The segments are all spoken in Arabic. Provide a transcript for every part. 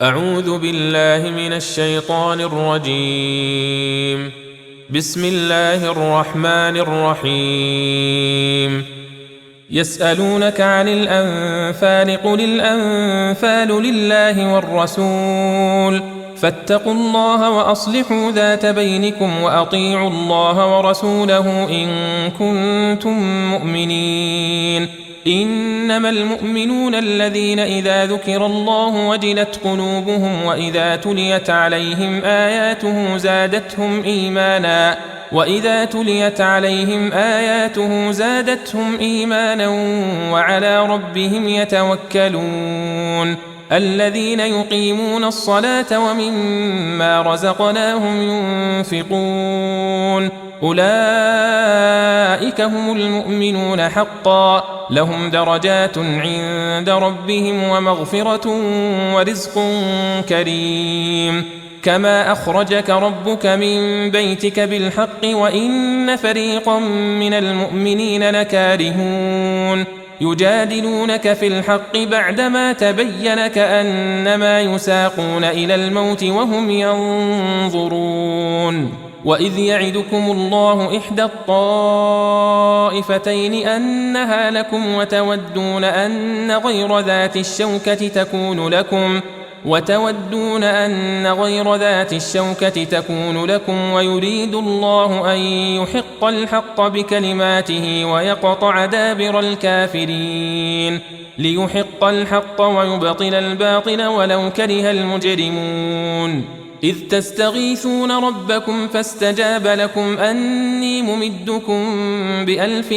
أعوذ بالله من الشيطان الرجيم. بسم الله الرحمن الرحيم. يسألونك عن الأنفال قل الأنفال لله والرسول فاتقوا الله وأصلحوا ذات بينكم وأطيعوا الله ورسوله إن كنتم مؤمنين. إنما المؤمنون الذين إذا ذكر الله وجلت قلوبهم وإذا تليت عليهم آياته زادتهم إيمانا وعلى ربهم يتوكلون. الذين يقيمون الصلاة ومما رزقناهم ينفقون أولئك هم المؤمنون حقا لهم درجات عند ربهم ومغفرة ورزق كريم. كما أخرجك ربك من بيتك بالحق وإن فريقا من المؤمنين لكارهون يجادلونك في الحق بعدما تبين كأنما يساقون إلى الموت وهم ينظرون. وإذ يعدكم الله إحدى الطائفتين أنها لكم وتودون أن غير ذات الشوكة تكون لكم ويريد الله أن يحق الحق بكلماته ويقطع دابر الكافرين ليحق الحق ويبطل الباطل ولو كره المجرمون. إذ تستغيثون ربكم فاستجاب لكم أني ممدكم ب1000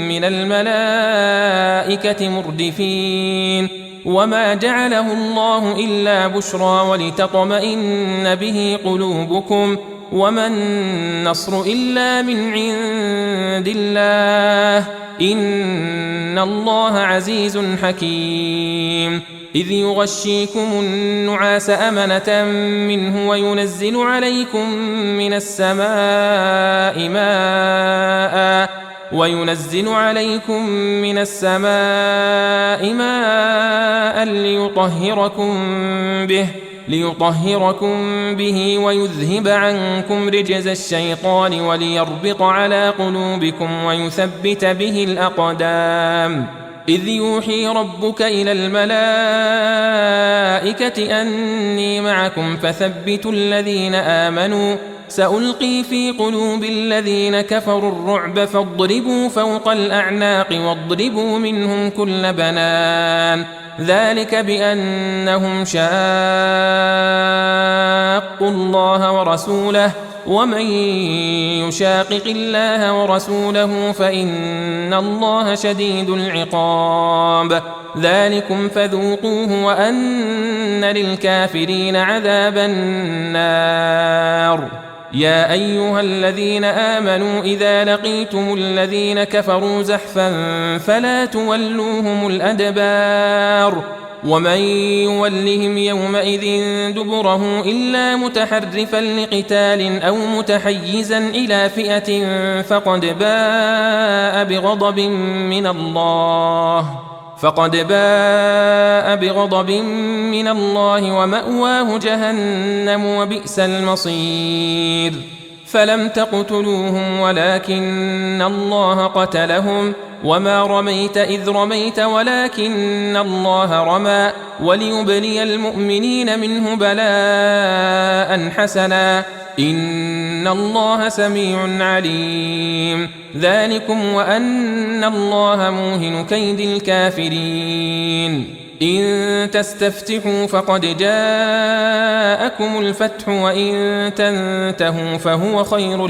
من الملائكة مردفين. وما جعله الله إلا بشرى ولتطمئن به قلوبكم وما النصر إلا من عند الله إن الله عزيز حكيم. إذ يغشيكم النعاس أمنة منه وينزل عليكم من السماء ماء ليطهركم به ويذهب عنكم رجز الشيطان وليربط على قلوبكم ويثبت به الأقدام. إذ يوحي ربك إلى الملائكة أني معكم فثبتوا الذين آمنوا سألقي في قلوب الذين كفروا الرعب فاضربوا فوق الأعناق واضربوا منهم كل بنان. ذلك بأنهم شاقوا الله ورسوله ومن يشاقق الله ورسوله فإن الله شديد العقاب. ذلكم فذوقوه وأن للكافرين عذاب النار. يا أيها الذين آمنوا إذا لقيتم الذين كفروا زحفا فلا تولوهم الأدبار. ومن يولهم يومئذ دبره إلا متحرفا لقتال أو متحيزا إلى فئة فقد باء بغضب من الله ومأواه جهنم وبئس المصير. فلم تقتلوهم ولكن الله قتلهم وما رميت إذ رميت ولكن الله رمى وليبلي المؤمنين منه بلاء حسنا إن الله سميع عليم. ذلكم وأن الله موهن كيد الكافرين. إن تستفتحوا فقد جاءكم الفتح وإن تنتهوا فهو خير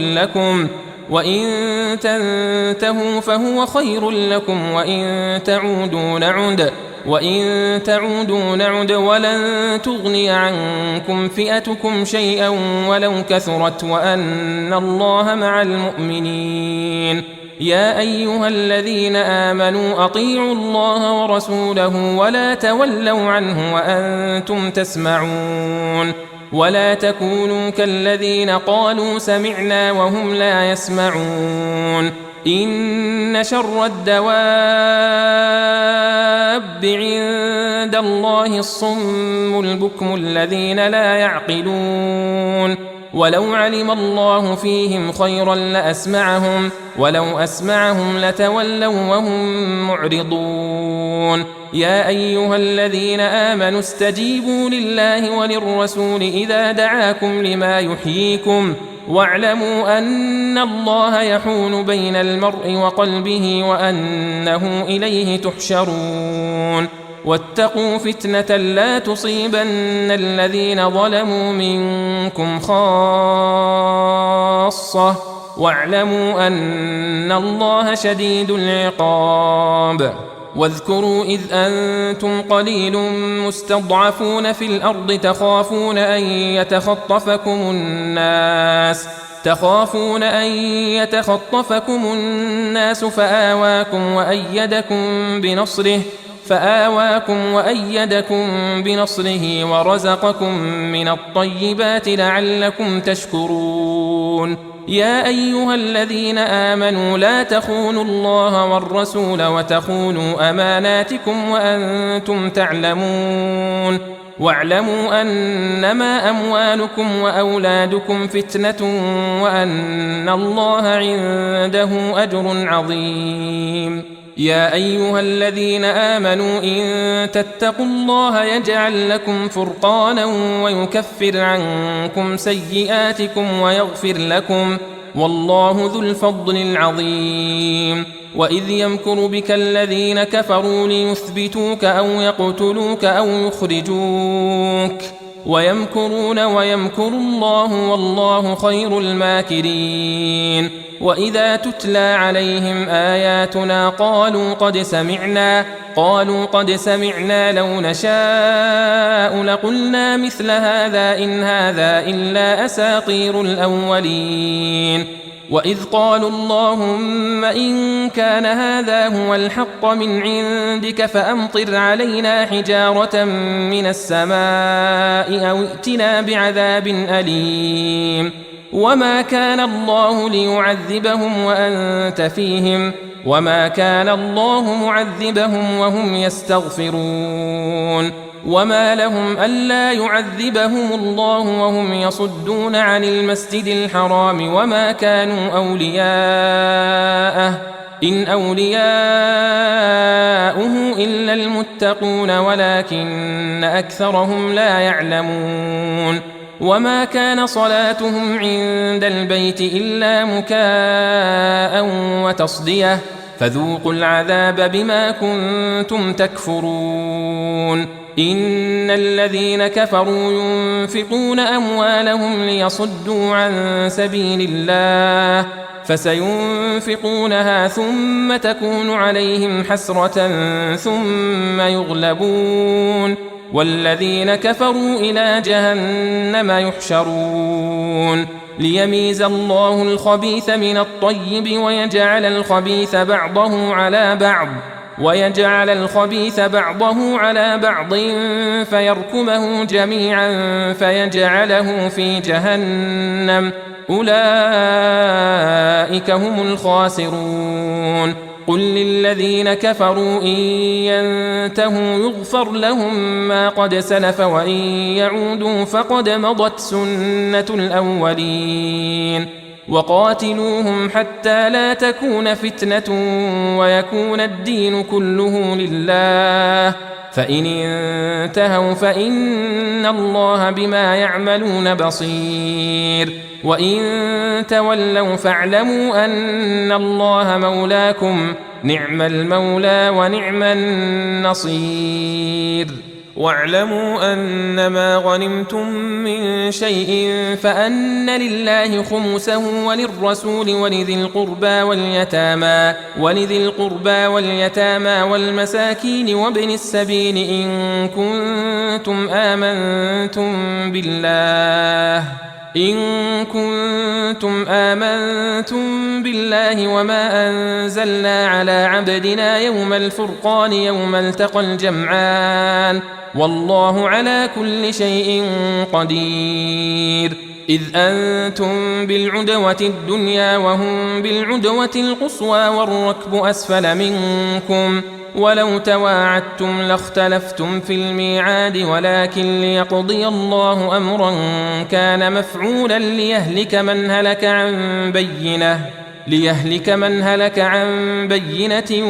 لكم وإن تعودوا نعد ولن تغني عنكم فئتكم شيئا ولو كثرت وأن الله مع المؤمنين. يا أيها الذين آمنوا أطيعوا الله ورسوله ولا تولوا عنه وأنتم تسمعون. ولا تكونوا كالذين قالوا سمعنا وهم لا يسمعون. إن شر الدواب عند الله الصم البكم الذين لا يعقلون ولو علم الله فيهم خيرا لأسمعهم ولو أسمعهم لتولوا وهم معرضون يا أيها الذين آمنوا استجيبوا لله وللرسول إذا دعاكم لما يحييكم واعلموا أن الله يحول بين المرء وقلبه وأنه إليه تحشرون واتقوا فتنة لا تصيبن الذين ظلموا منكم خاصة واعلموا أن الله شديد العقاب واذكروا إذ أنتم قليل مستضعفون في الأرض تخافون أن يتخطفكم الناس فآواكم وأيدكم بنصره ورزقكم من الطيبات لعلكم تشكرون يا أيها الذين آمنوا لا تخونوا الله والرسول وتخونوا أماناتكم وأنتم تعلمون واعلموا أنما أموالكم وأولادكم فتنة وأن الله عنده أجر عظيم يا أيها الذين آمنوا إن تتقوا الله يجعل لكم فرقانا ويكفر عنكم سيئاتكم ويغفر لكم والله ذو الفضل العظيم وإذ يمكر بك الذين كفروا ليثبتوك أو يقتلوك أو يخرجوك ويمكرون ويمكر الله والله خير الماكرين وإذا تتلى عليهم آياتنا قالوا قد سمعنا لو نشاء لقلنا مثل هذا إن هذا إلا أساطير الأولين وإذ قالوا اللهم إن كان هذا هو الحق من عندك فأمطر علينا حجارة من السماء أو ائتنا بعذاب أليم وما كان الله ليعذبهم وأنت فيهم وما كان الله معذبهم وهم يستغفرون وما لهم ألا يعذبهم الله وهم يصدون عن المسجد الحرام وما كانوا أولياءه إن أولياؤه إلا المتقون ولكن أكثرهم لا يعلمون وما كان صلاتهم عند البيت إلا مكاء وتصدية فذوقوا العذاب بما كنتم تكفرون إن الذين كفروا ينفقون أموالهم ليصدوا عن سبيل الله فسينفقونها ثم تكون عليهم حسرة ثم يغلبون والذين كفروا إلى جهنم يحشرون ليميز الله الخبيث من الطيب ويجعل الخبيث بعضه على بعض فيركمه جميعا فيجعله في جهنم أولئك هم الخاسرون قل للذين كفروا إن ينتهوا يغفر لهم ما قد سلف وإن يعودوا فقد مضت سنة الأولين وقاتلوهم حتى لا تكون فتنة ويكون الدين كله لله فإن انتهوا فإن الله بما يعملون بصير وإن تولوا فاعلموا أن الله مولاكم نعم المولى ونعم النصير واعلموا أنما غنمتم من شيء فأن لله خمسه وللرسول ولذي القربى واليتامى والمساكين وابن السبيل إن كنتم آمنتم بالله وما أنزلنا على عبدنا يوم الفرقان يوم التقى الجمعان والله على كل شيء قدير إذ أنتم بالعدوة الدنيا وهم بالعدوة القصوى والركب أسفل منكم ولو تواعدتم لاختلفتم في الميعاد ولكن ليقضي الله أمرا كان مفعولا ليهلك من هلك عن بينة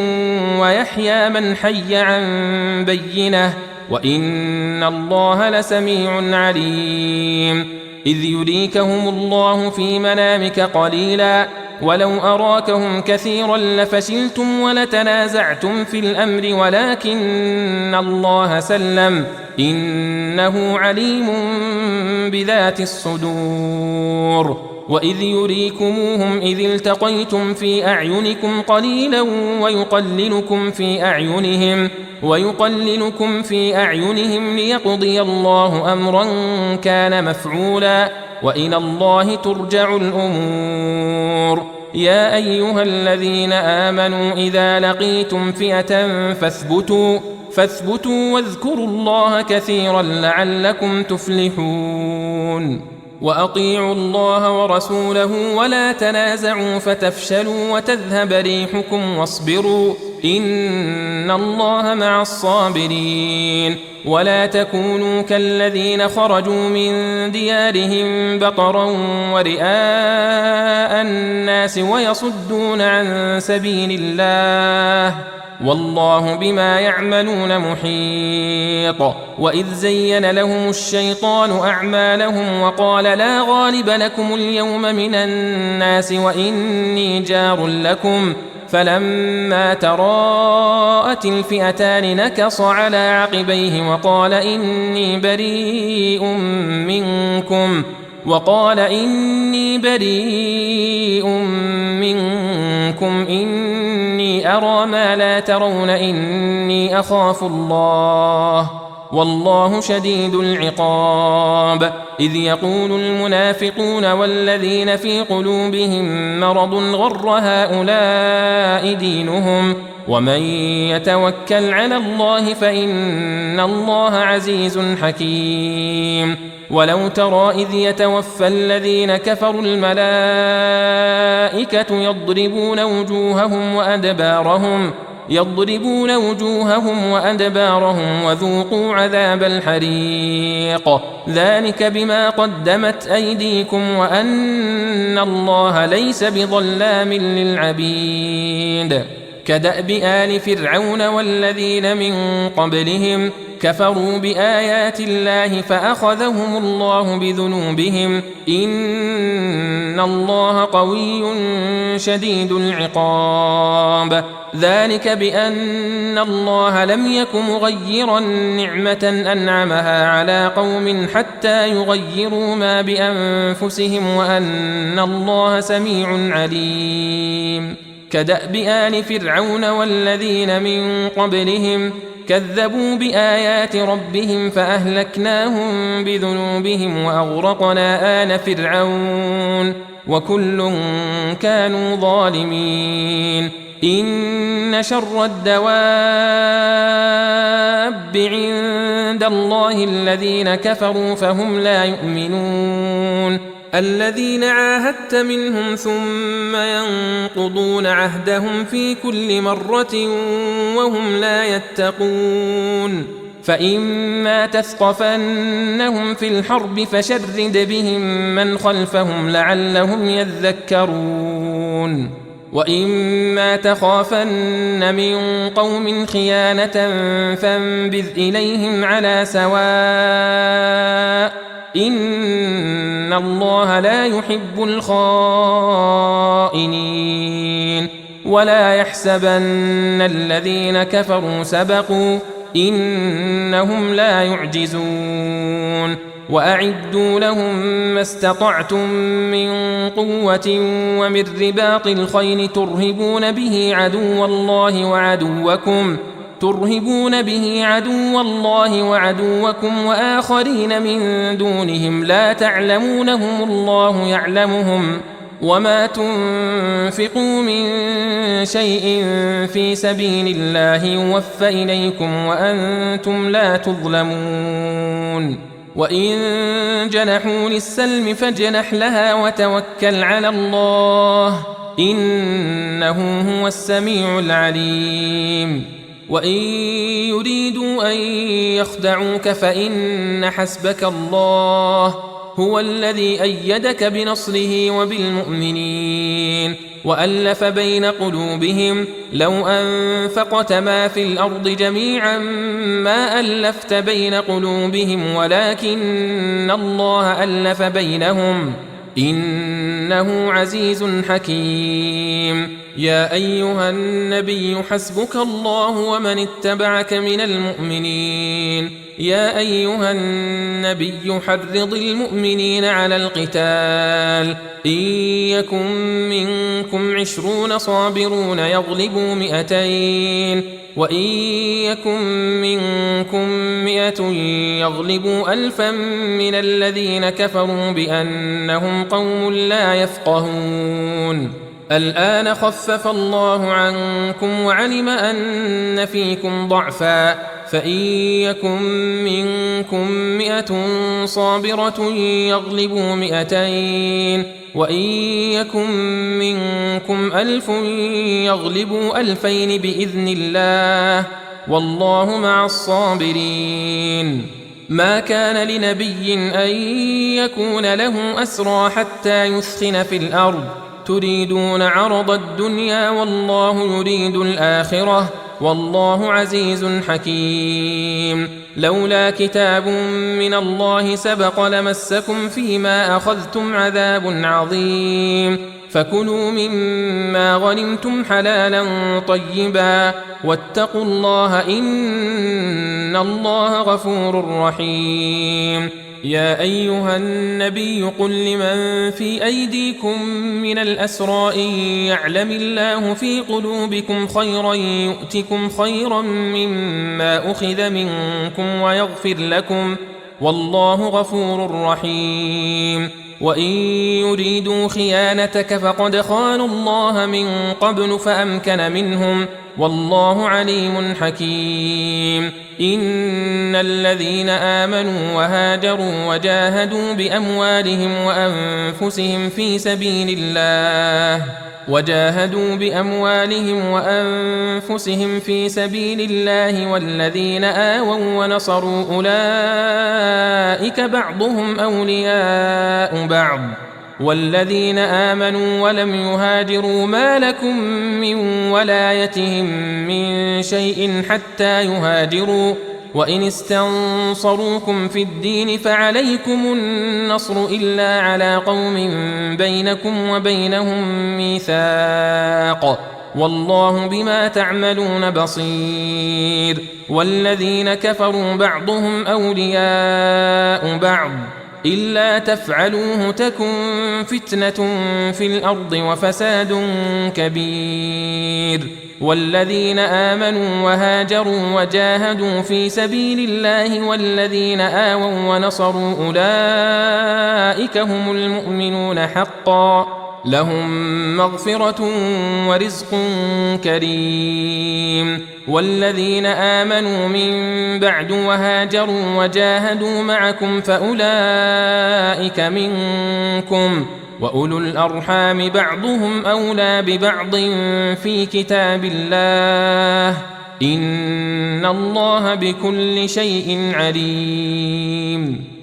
ويحيى من حي عن بينة وإن الله لسميع عليم إذ يريكهم الله في منامك قليلا ولو أراكهم كثيرا لفشلتم ولتنازعتم في الأمر ولكن الله سلم إنه عليم بذات الصدور وإذ يريكموهم إذ التقيتم في أعينكم قليلا ويقللكم في أعينهم ليقضي الله أمرا كان مفعولا وإلى الله ترجع الأمور يا أيها الذين آمنوا إذا لقيتم فئة فاثبتوا واذكروا الله كثيرا لعلكم تفلحون وأطيعوا الله ورسوله ولا تنازعوا فتفشلوا وتذهب ريحكم واصبروا إن الله مع الصابرين ولا تكونوا كالذين خرجوا من ديارهم بطرا ورئاء الناس ويصدون عن سبيل الله والله بما يعملون محيط وإذ زين لهم الشيطان أعمالهم وقال لا غالب لكم اليوم من الناس وإني جار لكم فلما تراءت الفئتان نكص على عقبيه وقال إني بريء منكم إني أرى ما لا ترون إني أخاف الله والله شديد العقاب إذ يقول المنافقون والذين في قلوبهم مرض غر هؤلاء دينهم ومن يتوكل على الله فإن الله عزيز حكيم ولو ترى إذ يتوفى الذين كفروا الملائكة يضربون وجوههم وأدبارهم وذوقوا عذاب الحريق ذلك بما قدمت أيديكم وأن الله ليس بظلام للعبيد كدأب آل فرعون والذين من قبلهم كفروا بآيات الله فأخذهم الله بذنوبهم إن الله قوي شديد العقاب ذلك بأن الله لم يك مغيرا نعمة أنعمها على قوم حتى يغيروا ما بأنفسهم وأن الله سميع عليم كدأب آل فرعون والذين من قبلهم كذبوا بآيات ربهم فأهلكناهم بذنوبهم وأغرقنا آل فرعون وكل كانوا ظالمين إن شر الدواب عند الله الذين كفروا فهم لا يؤمنون الذين عاهدت منهم ثم ينقضون عهدهم في كل مرة وهم لا يتقون فإما تثقفنهم في الحرب فشرد بهم من خلفهم لعلهم يذكرون وإما تخافن من قوم خيانة فانبذ إليهم على سواء إن الله لا يحب الخائنين ولا يحسبن الذين كفروا سبقوا إنهم لا يعجزون وأعدوا لهم ما استطعتم من قوة ومن رباط الخيل ترهبون به عدو الله وعدوكم وآخرين من دونهم لا تعلمونهم الله يعلمهم وما تنفقوا من شيء في سبيل الله يوفى إليكم وأنتم لا تظلمون وإن جنحوا للسلم فاجنح لها وتوكل على الله إنه هو السميع العليم وإن يريدوا أن يخدعوك فإن حسبك الله هو الذي أيدك بنصره وبالمؤمنين وألف بين قلوبهم لو أنفقت ما في الأرض جميعا ما ألفت بين قلوبهم ولكن الله ألف بينهم إنه عزيز حكيم يا أيها النبي حسبك الله ومن اتبعك من المؤمنين يا أيها النبي حرض المؤمنين على القتال إن يكن منكم 20 صابرون يغلبوا 200 وإن يكن منكم 100 يغلبوا 1000 من الذين كفروا بأنهم قوم لا يفقهون الآن خفف الله عنكم وعلم أن فيكم ضعفا فإن يكن منكم 100 صابرة يغلبوا 200 وإن يكن منكم 1000 يغلبوا 2000 بإذن الله والله مع الصابرين ما كان لنبي أن يكون له أسرى حتى يثخن في الأرض تريدون عرض الدنيا والله يريد الآخرة والله عزيز حكيم لولا كتاب من الله سبق لمسكم فيما أخذتم عذاب عظيم فكلوا مما غنمتم حلالا طيبا واتقوا الله إن الله غفور رحيم يا أيها النبي قل لمن في أيديكم من الأسرى إن يعلم الله في قلوبكم خيرا يؤتكم خيرا مما أخذ منكم ويغفر لكم والله غفور رحيم وإن يريدوا خيانتك فقد خانوا الله من قبل فأمكن منهم والله عليم حكيم إن الذين آمنوا وهاجروا وجاهدوا بأموالهم وأنفسهم في سبيل الله والذين آووا ونصروا أولئك بعضهم أولياء بعض والذين آمنوا ولم يهاجروا ما لكم من ولايتهم من شيء حتى يهاجروا وإن استنصروكم في الدين فعليكم النصر إلا على قوم بينكم وبينهم ميثاق والله بما تعملون بصير والذين كفروا بعضهم أولياء بعض إلا تفعلوه تكن فتنة في الأرض وفساد كبير والذين آمنوا وهاجروا وجاهدوا في سبيل الله والذين آووا ونصروا أولئك هم المؤمنون حقا لهم مغفرة ورزق كريم والذين آمنوا من بعد وهاجروا وجاهدوا معكم فأولئك منكم وأولو الأرحام بعضهم أولى ببعض في كتاب الله إن الله بكل شيء عليم